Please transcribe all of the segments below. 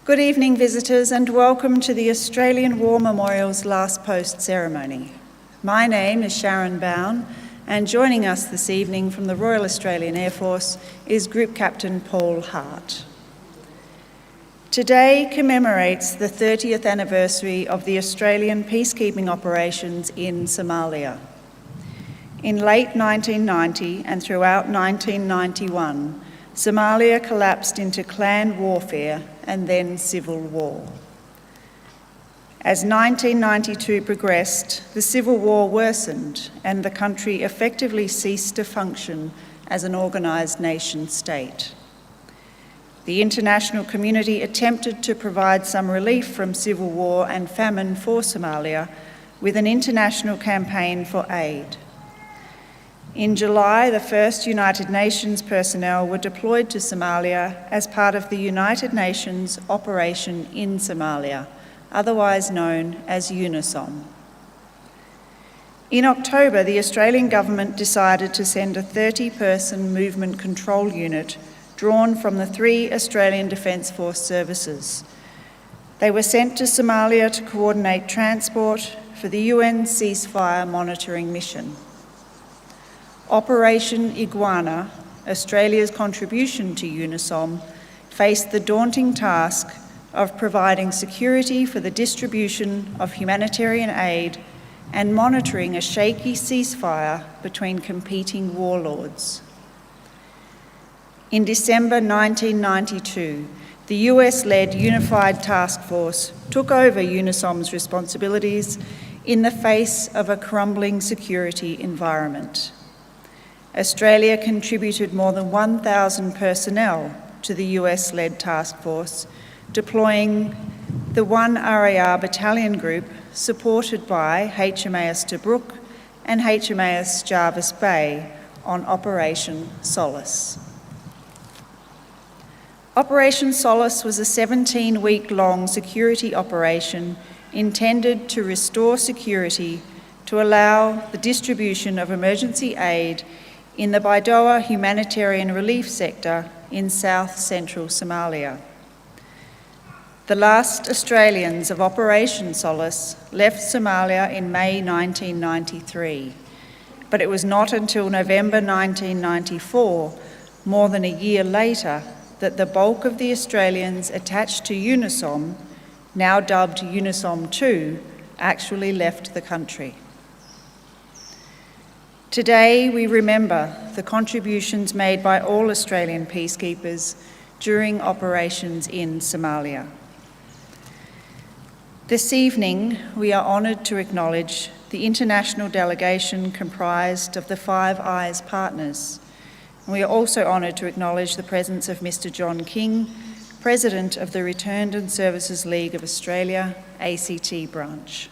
Good evening, visitors, and welcome to the Australian War Memorial's Last Post ceremony. My name is Sharon Bown, and joining us this evening from the Royal Australian Air Force is Group Captain Paul Hart. Today commemorates the 30th anniversary of the Australian peacekeeping operations in Somalia. In late 1990 and throughout 1991, Somalia collapsed into clan warfare and then civil war. As 1992 progressed, the civil war worsened and the country effectively ceased to function as an organised nation-state. The international community attempted to provide some relief from civil war and famine for Somalia with an international campaign for aid. In July, the first United Nations personnel were deployed to Somalia as part of the United Nations Operation in Somalia, otherwise known as UNISOM. In October, the Australian government decided to send a 30-person movement control unit drawn from the 3 Australian Defence Force services. They were sent to Somalia to coordinate transport for the UN ceasefire monitoring mission. Operation Iguana, Australia's contribution to UNISOM, faced the daunting task of providing security for the distribution of humanitarian aid and monitoring a shaky ceasefire between competing warlords. In December 1992, the US-led Unified Task Force took over UNISOM's responsibilities in the face of a crumbling security environment. Australia contributed more than 1,000 personnel to the US-led task force, deploying the 1 RAR battalion group supported by HMAS Tobruk and HMAS Jervis Bay on Operation Solace. Operation Solace was a 17-week-long security operation intended to restore security to allow the distribution of emergency aid in the Baidoa humanitarian relief sector in south-central Somalia. The last Australians of Operation Solace left Somalia in May 1993, but it was not until November 1994, more than a year later, that the bulk of the Australians attached to UNISOM, now dubbed UNISOM 2, actually left the country. Today, we remember the contributions made by all Australian peacekeepers during operations in Somalia. This evening, we are honoured to acknowledge the international delegation comprised of the Five Eyes partners. We are also honoured to acknowledge the presence of Mr. John King, President of the Returned and Services League of Australia, ACT branch.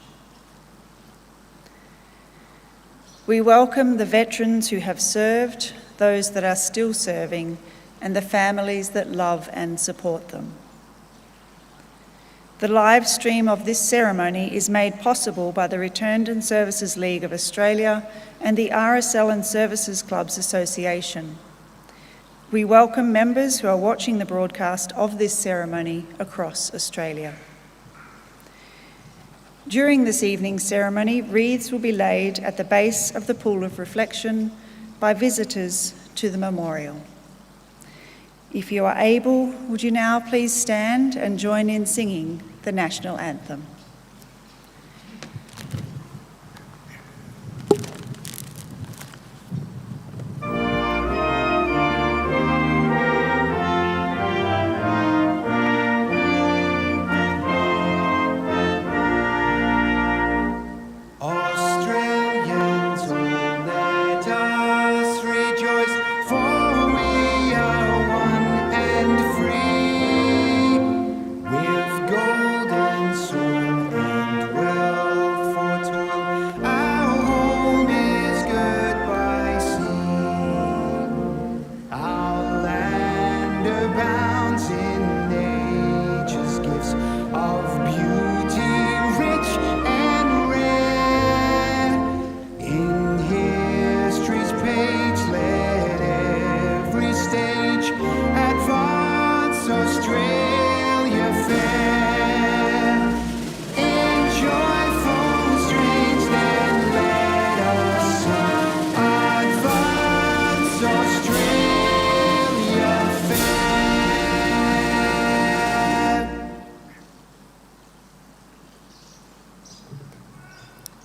We welcome the veterans who have served, those that are still serving, and the families that love and support them. The live stream of this ceremony is made possible by the Returned and Services League of Australia and the RSL and Services Clubs Association. We welcome members who are watching the broadcast of this ceremony across Australia. During this evening's ceremony, wreaths will be laid at the base of the pool of reflection by visitors to the memorial. If you are able, would you now please stand and join in singing the national anthem? With golden sword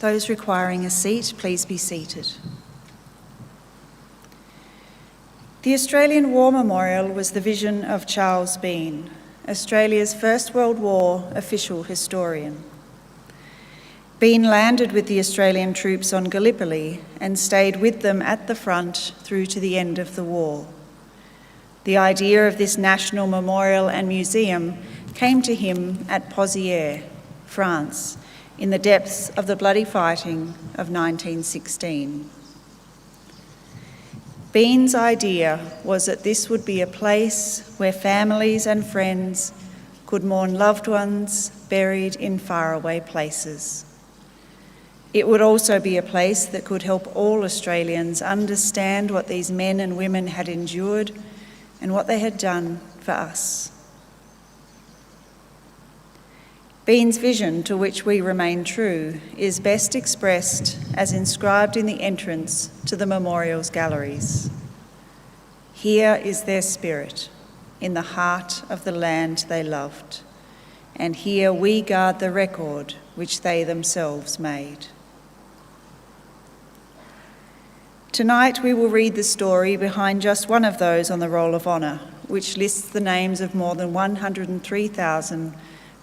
Those requiring a seat, please be seated. The Australian War Memorial was the vision of Charles Bean, Australia's First World War official historian. Bean landed with the Australian troops on Gallipoli and stayed with them at the front through to the end of the war. The idea of this national memorial and museum came to him at Pozières, France, in the depths of the bloody fighting of 1916. Bean's idea was that this would be a place where families and friends could mourn loved ones buried in faraway places. It would also be a place that could help all Australians understand what these men and women had endured and what they had done for us. Bean's vision, to which we remain true, is best expressed as inscribed in the entrance to the memorial's galleries. Here is their spirit, in the heart of the land they loved, and here we guard the record which they themselves made. Tonight we will read the story behind just one of those on the Roll of Honour, which lists the names of more than 103,000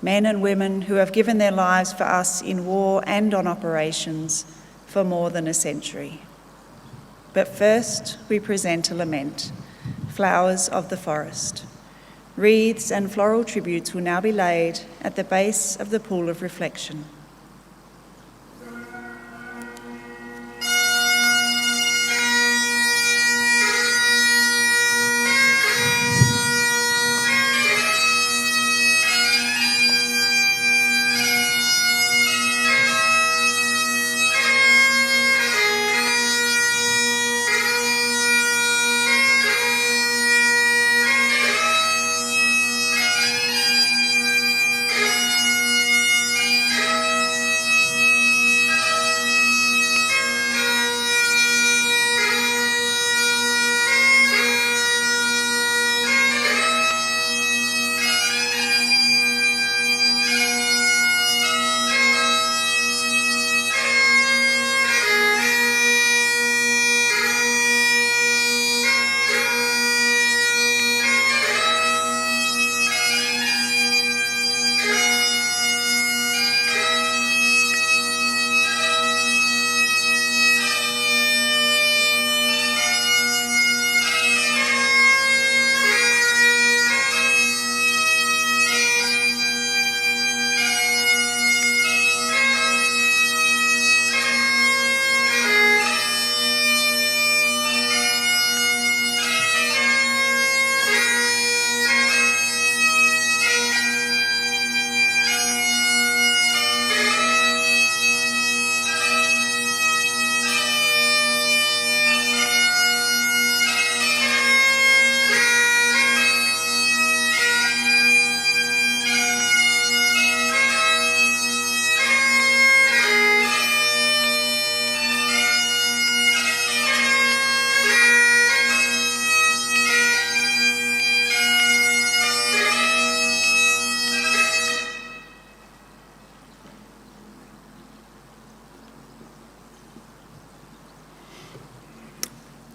men and women who have given their lives for us in war and on operations for more than a century. But first, we present a lament, Flowers of the Forest. Wreaths and floral tributes will now be laid at the base of the pool of reflection.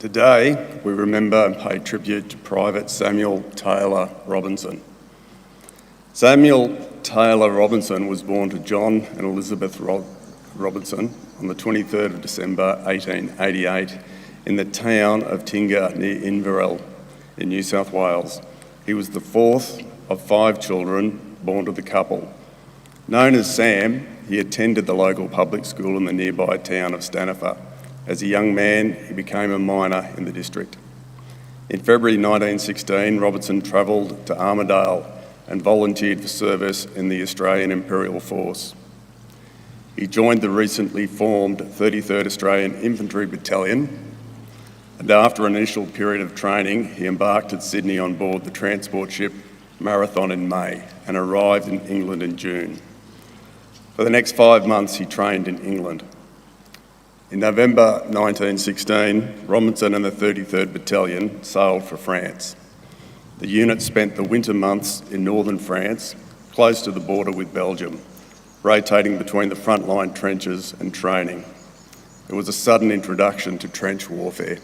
Today, we remember and pay tribute to Private Samuel Taylor Robertson. Samuel Taylor Robertson was born to John and Elizabeth Robertson on the 23rd of December 1888 in the town of Tinga near Inverell in New South Wales. He was the fourth of 5 children born to the couple. Known as Sam, he attended the local public school in the nearby town of Stanifer. As a young man, he became a miner in the district. In February 1916, Robertson travelled to Armidale and volunteered for service in the Australian Imperial Force. He joined the recently formed 33rd Australian Infantry Battalion, and after an initial period of training, he embarked at Sydney on board the transport ship Marathon in May and arrived in England in June. For the next 5 months, he trained in England. In November 1916, Robertson and the 33rd Battalion sailed for France. The unit spent the winter months in northern France, close to the border with Belgium, rotating between the frontline trenches and training. It was a sudden introduction to trench warfare.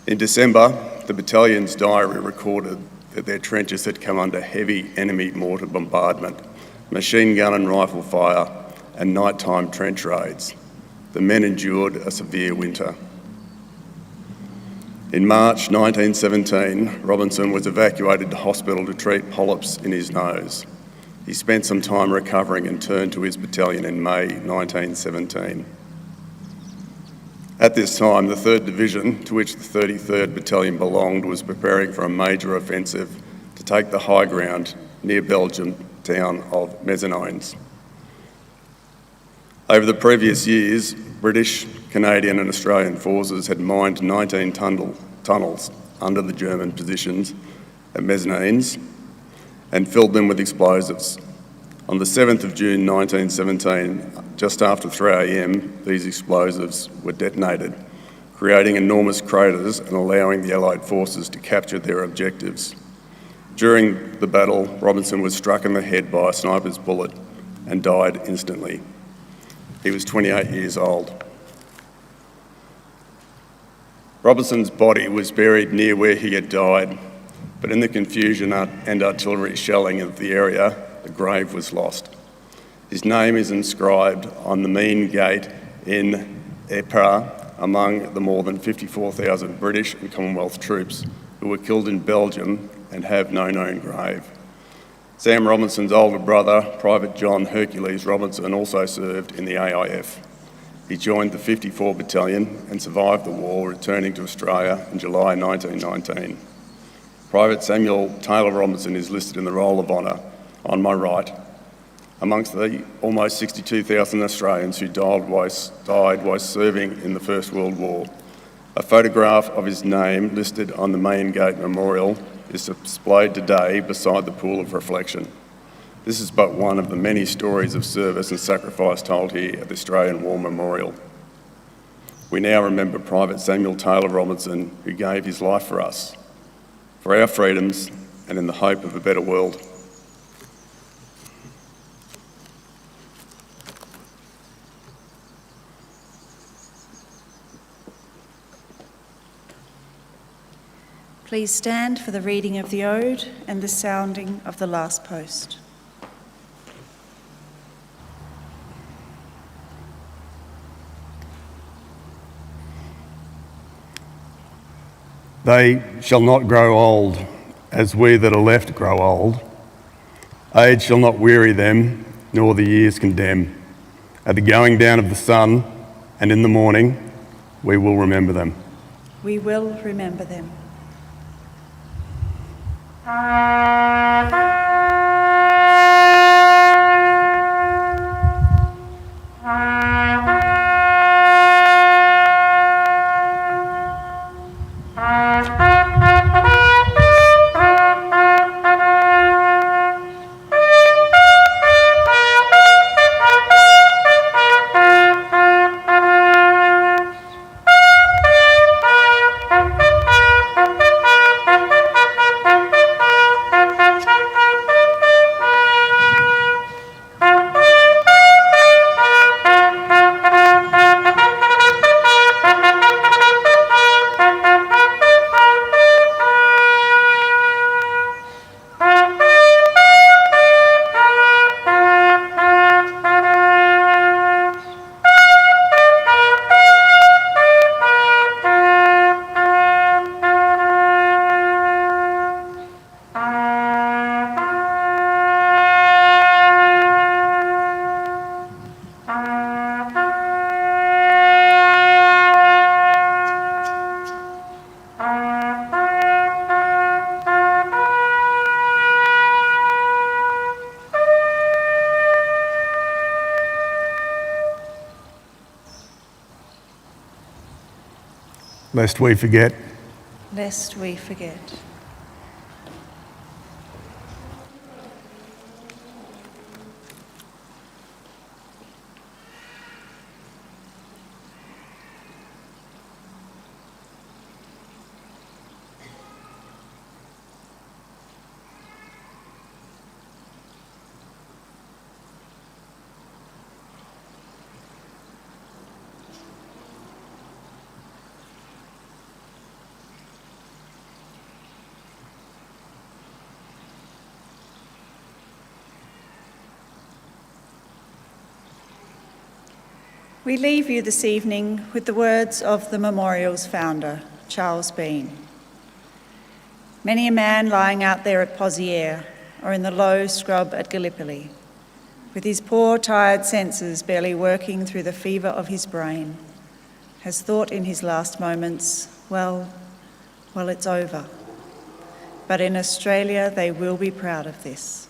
In December, the battalion's diary recorded that their trenches had come under heavy enemy mortar bombardment, machine gun and rifle fire, and nighttime trench raids. The men endured a severe winter. In March 1917, Robertson was evacuated to hospital to treat polyps in his nose. He spent some time recovering and turned to his battalion in May 1917. At this time, the 3rd Division, to which the 33rd Battalion belonged, was preparing for a major offensive to take the high ground near Belgium town of Mezzanines. Over the previous years, British, Canadian and Australian forces had mined 19 tunnels under the German positions at Mezzanines and filled them with explosives. On the 7th of June 1917, just after 3 a.m, these explosives were detonated, creating enormous craters and allowing the Allied forces to capture their objectives. During the battle, Robertson was struck in the head by a sniper's bullet and died instantly. He was 28 years old. Robertson's body was buried near where he had died, but in the confusion and artillery shelling of the area, the grave was lost. His name is inscribed on the main gate in Ypres among the more than 54,000 British and Commonwealth troops who were killed in Belgium and have no known grave. Sam Robertson's older brother, Private John Hercules Robertson, also served in the AIF. He joined the 54 Battalion and survived the war, returning to Australia in July 1919. Private Samuel Taylor Robertson is listed in the Roll of Honour on my right, amongst the almost 62,000 Australians who died while serving in the First World War. A photograph of his name listed on the main gate memorial is displayed today beside the pool of reflection. This is but one of the many stories of service and sacrifice told here at the Australian War Memorial. We now remember Private Samuel Taylor Robertson, who gave his life for us, for our freedoms and in the hope of a better world. Please stand for the reading of the Ode and the sounding of the last post. They shall not grow old, as we that are left grow old. Age shall not weary them, nor the years condemn. At the going down of the sun and in the morning, we will remember them. We will remember them. Lest we forget. Lest we forget. We leave you this evening with the words of the memorial's founder, Charles Bean. Many a man lying out there at Pozières or in the low scrub at Gallipoli, with his poor, tired senses barely working through the fever of his brain, has thought in his last moments, well, it's over. But in Australia, they will be proud of this.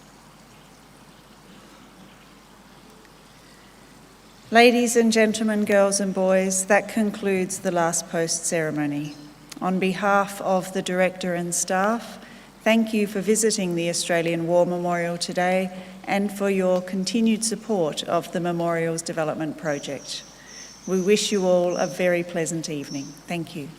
Ladies and gentlemen, girls and boys, that concludes the last post ceremony. On behalf of the Director and staff, thank you for visiting the Australian War Memorial today and for your continued support of the Memorials Development Project. We wish you all a very pleasant evening. Thank you.